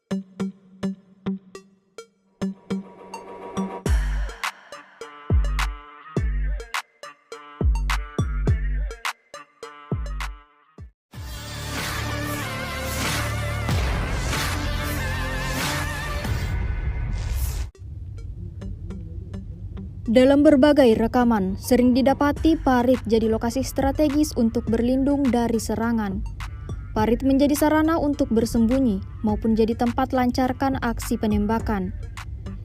Dalam berbagai rekaman, sering didapati parit jadi lokasi strategis untuk berlindung dari serangan. Parit menjadi sarana untuk bersembunyi maupun jadi tempat lancarkan aksi penembakan.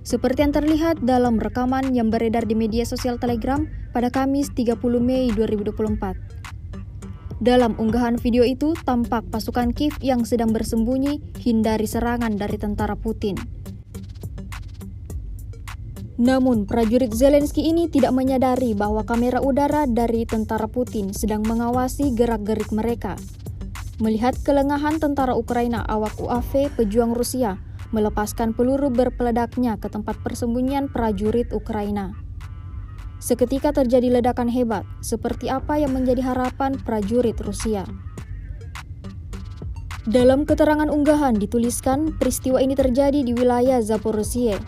Seperti yang terlihat dalam rekaman yang beredar di media sosial Telegram pada Kamis 30 Mei 2024. Dalam unggahan video itu, tampak pasukan Kiev yang sedang bersembunyi hindari serangan dari tentara Putin. Namun, prajurit Zelensky ini tidak menyadari bahwa kamera udara dari tentara Putin sedang mengawasi gerak-gerik mereka. Melihat kelengahan tentara Ukraina, awak UAV pejuang Rusia melepaskan peluru berpeledaknya ke tempat persembunyian prajurit Ukraina. Seketika terjadi ledakan hebat, seperti apa yang menjadi harapan prajurit Rusia. Dalam keterangan unggahan dituliskan, peristiwa ini terjadi di wilayah Zaporizhzhia.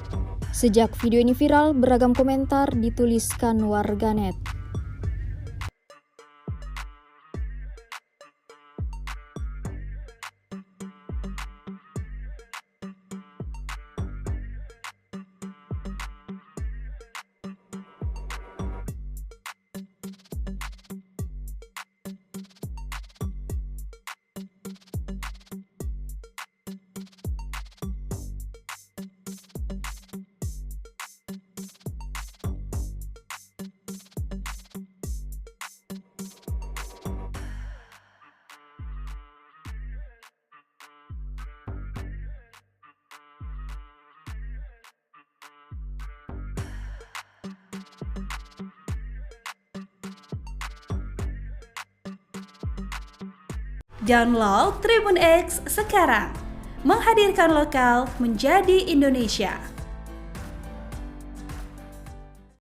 Sejak video ini viral, beragam komentar dituliskan warganet. Download Tribun X sekarang, menghadirkan lokal menjadi Indonesia.